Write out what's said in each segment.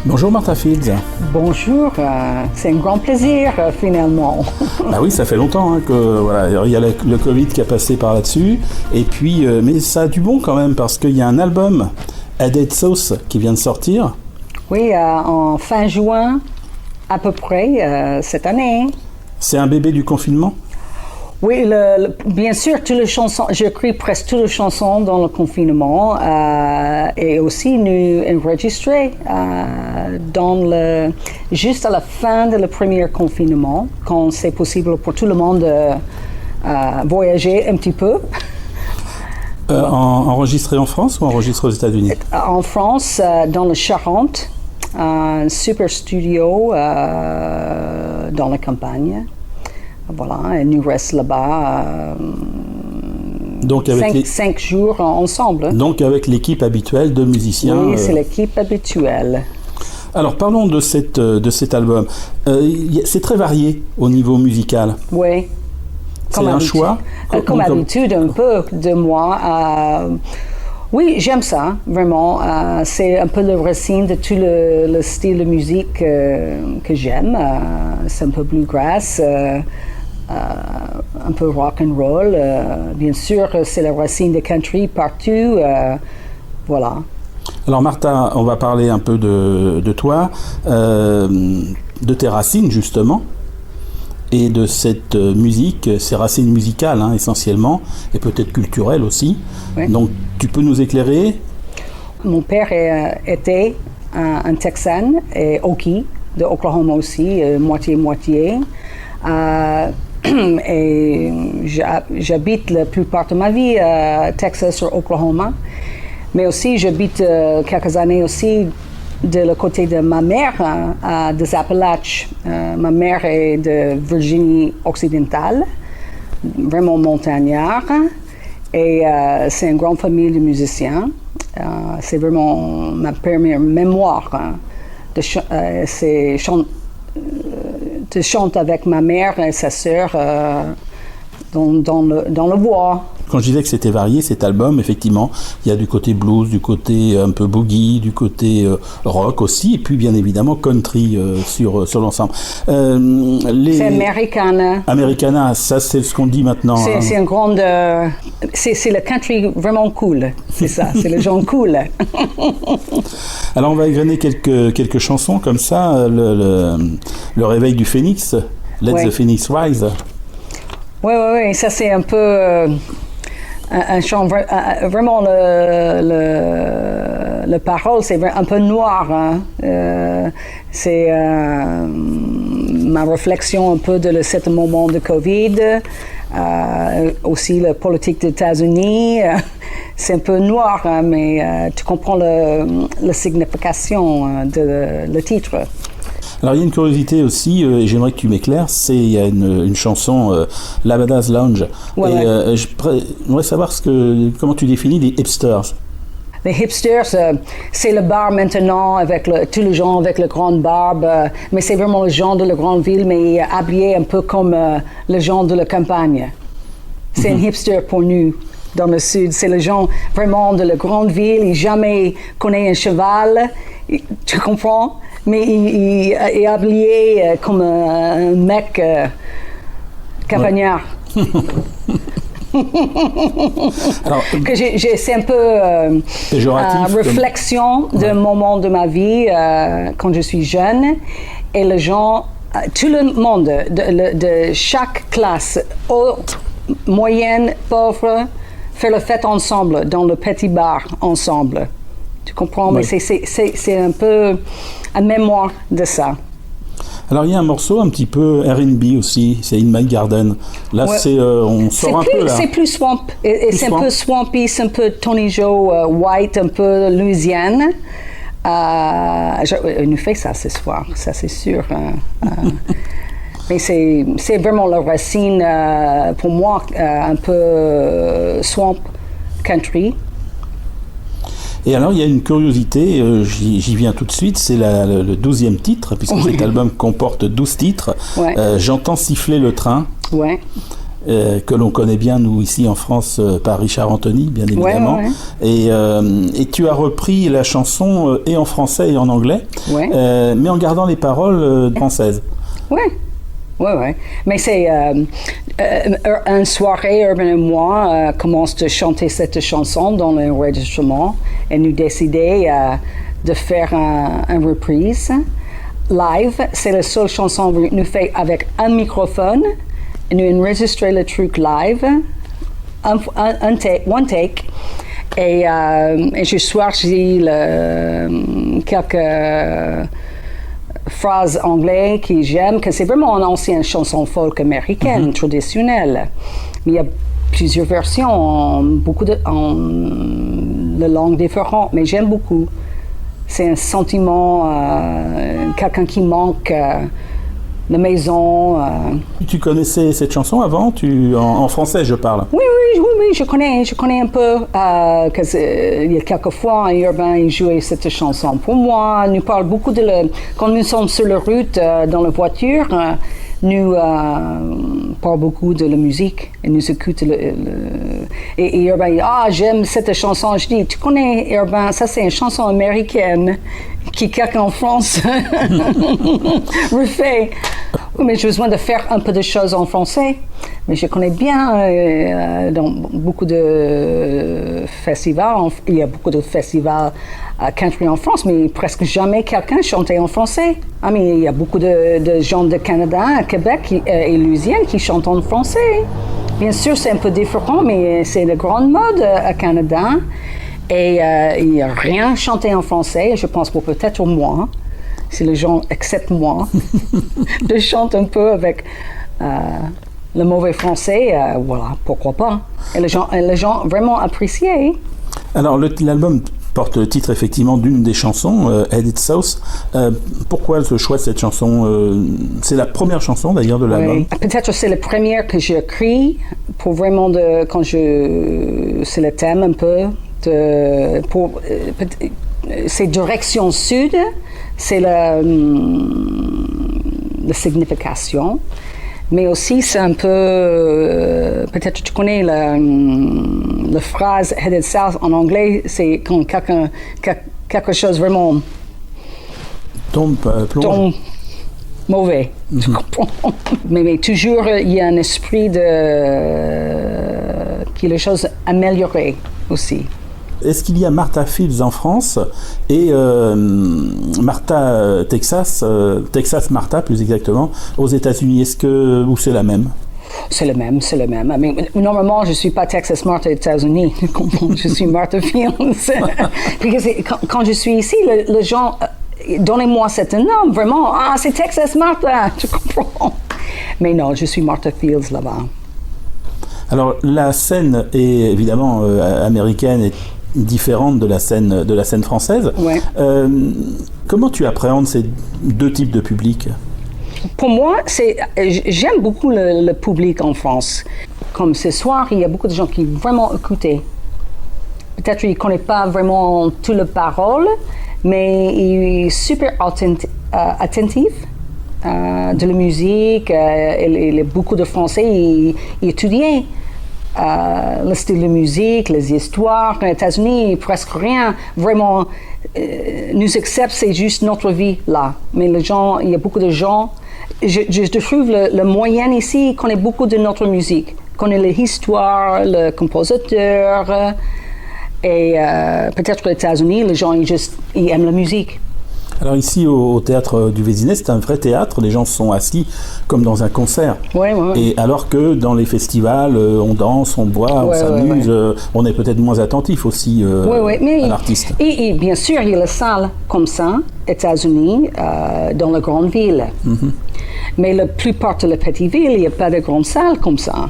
Bonjour Martha Fields. Bonjour, c'est un grand plaisir finalement. Bah oui, ça fait longtemps que voilà, il y a le Covid qui a passé par là-dessus, et puis mais ça a du bon quand même parce qu'il y a un album, A Dead Sauce, qui vient de sortir. Oui, en fin juin à peu près cette année. C'est un bébé du confinement? Oui, bien sûr, toutes les chansons, j'écris presque toutes les chansons dans le confinement et aussi nous enregistrées juste à la fin du premier confinement, quand c'est possible pour tout le monde de voyager un petit peu. Enregistré en France ou enregistré aux États-Unis? En France, dans le Charente, un super studio dans la campagne. Voilà, et nous restons là-bas donc avec 5 jours ensemble. Donc avec l'équipe habituelle de musiciens. Oui, c'est l'équipe habituelle. Alors parlons de cet album. C'est très varié au niveau musical. Oui. C'est un choix? Comme habitude un peu de moi. Oui, j'aime ça, vraiment. C'est un peu le racine de tout le style de musique que j'aime. C'est un peu bluegrass. Un peu rock and roll, bien sûr, c'est la racine de country partout, voilà. Alors Martha, on va parler un peu de toi, de tes racines justement, et de cette musique, ces racines musicales essentiellement, et peut-être culturelles aussi. Oui. Donc tu peux nous éclairer? Mon père était un Texan, et Okie, de Oklahoma aussi, moitié-moitié. Et j'habite la plupart de ma vie à Texas ou Oklahoma, mais aussi j'habite quelques années aussi de le côté de ma mère, des Appalaches. Ma mère est de Virginie occidentale, vraiment montagnard, et c'est une grande famille de musiciens. C'est vraiment ma première mémoire. Je chante avec ma mère et sa sœur dans le bois. Quand je disais que c'était varié cet album, effectivement, il y a du côté blues, du côté un peu boogie, du côté rock aussi, et puis bien évidemment country sur l'ensemble. C'est Americana. Americana, ça c'est ce qu'on dit maintenant. C'est une grande... c'est le country vraiment cool, c'est ça, c'est le genre cool. Alors on va égrener quelques chansons comme ça, le réveil du phénix, Let the Phoenix Rise. Oui, ça c'est un peu un chant, vraiment le parole c'est un peu noir. C'est ma réflexion un peu de ce moment de Covid, aussi la politique des États-Unis. C'est un peu noir, mais tu comprends la signification de le titre. Alors il y a une curiosité aussi, et j'aimerais que tu m'éclaires, il y a une chanson, Lavada's Lounge. Ouais, et j'aimerais savoir comment tu définis les hipsters. Les hipsters, c'est le bar maintenant, avec tous les gens avec la grande barbe, mais c'est vraiment le genre de la grande ville, mais habillé un peu comme le genre de la campagne. C'est un hipster pour nous. Dans le sud, c'est le gens vraiment de la grande ville, il jamais connaît un cheval, tu comprends? Mais il est habillé comme un mec campagnard. Ouais. Alors, c'est un peu réflexion d'un moment de ma vie quand je suis jeune, et les gens, tout le monde de chaque classe, moyenne, pauvre, fait la fête ensemble dans le petit bar ensemble. Tu comprends? Oui. Mais c'est un peu une mémoire de ça. Alors il y a un morceau un petit peu R&B aussi, c'est In My Garden. Là, ouais. On sort un peu là. C'est plus swamp, et c'est un peu swampy, c'est un peu Tony Joe White, un peu Louisiane. On nous fait ça ce soir, ça c'est sûr. Mais c'est vraiment la racine, pour moi, un peu swamp country. Et alors, il y a une curiosité, j'y viens tout de suite, c'est le 12e titre, puisque cet album comporte 12 titres. Ouais. J'entends siffler le train. Ouais. que l'on connaît bien, nous, ici en France, par Richard Anthony, bien évidemment. Et tu as repris la chanson et en français et en anglais, mais en gardant les paroles françaises. Oui. Mais c'est une soirée, Urban et moi commence de chanter cette chanson dans l'enregistrement et nous décidons de faire une reprise live. C'est la seule chanson que nous faisons avec un microphone. Nous enregistrons le truc live, one take. Et je choisis quelques phrases anglaises que j'aime, que c'est vraiment une ancienne chanson folk américaine, traditionnelle. Mais il y a plusieurs versions, en langues différentes, mais j'aime beaucoup. C'est un sentiment, quelqu'un qui manque, la maison. Tu connaissais cette chanson avant, en français je parle? Oui, je connais un peu. Il y a quelques fois, Urbain il jouait cette chanson. Pour moi, nous parle beaucoup quand nous sommes sur la route, dans la voiture, nous parlons beaucoup de la musique et nous écoutons et Urbain dit j'aime cette chanson. Je dis, tu connais Urbain, ça c'est une chanson américaine qui quelqu'un en France refait. Mais j'ai besoin de faire un peu de choses en français. Mais je connais bien dans beaucoup de festivals. Il y a beaucoup de festivals country en France, mais presque jamais quelqu'un chantait en français. Il y a beaucoup de gens de Canada, à Québec et Louisiane qui chantent en français. Bien sûr, c'est un peu différent, mais c'est la grande mode à Canada. Et il n'y a rien chanté en français. Je pense pour peut-être moi, si les gens acceptent moi, de chanter un peu avec le mauvais français, voilà, pourquoi pas. Et les gens vraiment appréciaient. Alors, l'album porte le titre effectivement d'une des chansons, Headed South. Pourquoi ce choix de cette chanson? C'est la première chanson d'ailleurs de l'album. Peut-être c'est la première que j'ai écrite pour vraiment c'est le thème un peu. C'est direction sud, c'est la signification, mais aussi c'est un peu, peut-être tu connais la phrase Headed South en anglais, c'est quand quelque chose vraiment tombe mauvais. Tu comprends? Mais toujours il y a un esprit que les choses améliorées aussi. Est-ce qu'il y a Martha Fields en France et Martha Texas Martha plus exactement, aux États-Unis? Ou c'est la même? C'est le même. Normalement, je ne suis pas Texas Martha aux États-Unis. Je suis Martha Fields. Parce que quand je suis ici, les gens, donnez-moi cet nom, vraiment. C'est Texas Martha, tu comprends? Mais non, je suis Martha Fields là-bas. Alors, la scène est évidemment américaine et différente de la scène française. Ouais. Comment tu appréhendes ces deux types de public? Pour moi, j'aime beaucoup le public en France. Comme ce soir, il y a beaucoup de gens qui vraiment écoutent. Peut-être qu'ils ne connaissent pas vraiment toutes les paroles, mais ils sont super attentifs de la musique. Et beaucoup de Français ils étudient le style de musique, les histoires. Aux États-Unis, presque rien vraiment nous accepte, c'est juste notre vie là. Mais les gens, il y a beaucoup de gens. Je trouve le moyen ici connaît beaucoup de notre musique, connaît l'histoire, le compositeur. Et peut-être aux États-Unis, les gens ils aiment la musique. Alors ici au théâtre du Vésinet, c'est un vrai théâtre, les gens sont assis comme dans un concert. Ouais. Et alors que dans les festivals, on danse, on boit, on s'amuse, on est peut-être moins attentif aussi à l'artiste. Et bien sûr, il y a la salle comme ça, États-Unis, dans la grande ville. Mm-hmm. Mais la plupart de la petite ville, il n'y a pas de grande salle comme ça.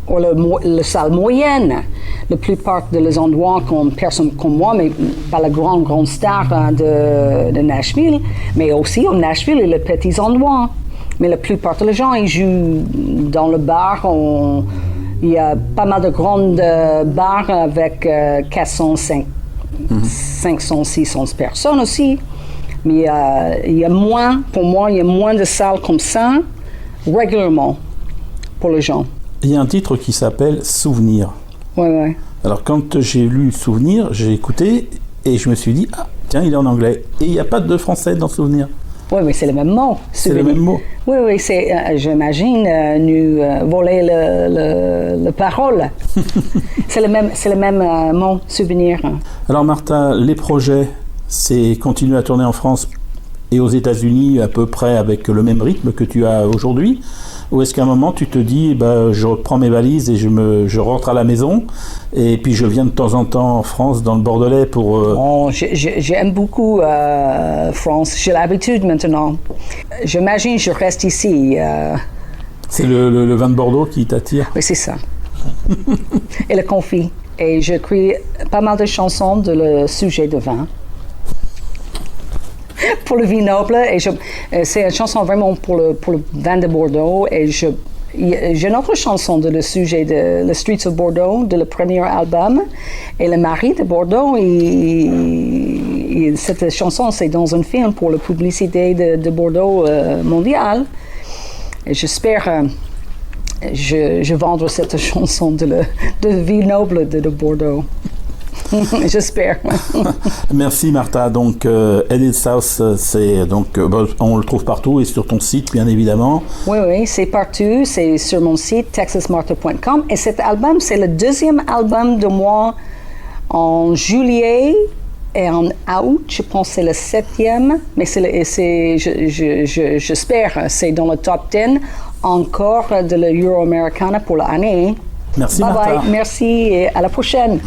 Ou la salle moyenne. La plupart des endroits comme personne comme moi, mais pas la grande star de Nashville, mais aussi en Nashville, il y a les petits endroits. Mais la plupart des gens, ils jouent dans le bar. Il y a pas mal de grandes bars avec 400, 500, 600 personnes aussi. Mais il y a moins, pour moi, il y a moins de salles comme ça, régulièrement, pour les gens. Il y a un titre qui s'appelle Souvenir. Ouais. Alors quand j'ai lu Souvenir, j'ai écouté et je me suis dit, ah tiens, il est en anglais. Et il n'y a pas de français dans Souvenir. Oui, mais c'est le même mot. C'est le même mot. Oui, c'est, j'imagine, nous voler le parole. c'est le même mot, souvenir. Alors Martha, les projets, c'est continuer à tourner en France et aux États-Unis à peu près avec le même rythme que tu as aujourd'hui? Ou est-ce qu'à un moment tu te dis, je reprends mes valises et je rentre à la maison et puis je viens de temps en temps en France, dans le Bordelais pour... Oh, j'aime beaucoup France. J'ai l'habitude maintenant. J'imagine que je reste ici. C'est le vin de Bordeaux qui t'attire? Oui, c'est ça. Et le confit. Et j'écris pas mal de chansons de le sujet de vin. Pour le vignoble, et c'est une chanson vraiment pour le vin de Bordeaux, et j'ai une autre chanson de le sujet de The Streets of Bordeaux, de le premier album, et le mari de Bordeaux, cette chanson c'est dans un film pour la publicité de Bordeaux mondial, et j'espère je vendre cette chanson de vignoble de Bordeaux. J'espère. Merci Martha. Donc Edit South, c'est donc on le trouve partout et sur ton site bien évidemment. Oui, c'est partout. C'est sur mon site texasmartha.com et cet album c'est le deuxième album de moi en juillet et en août. Je pense que c'est le 7e, mais j'espère c'est dans le top 10 encore de l'Euro-Americana pour l'année. Merci bye Martha. Bye, merci et à la prochaine.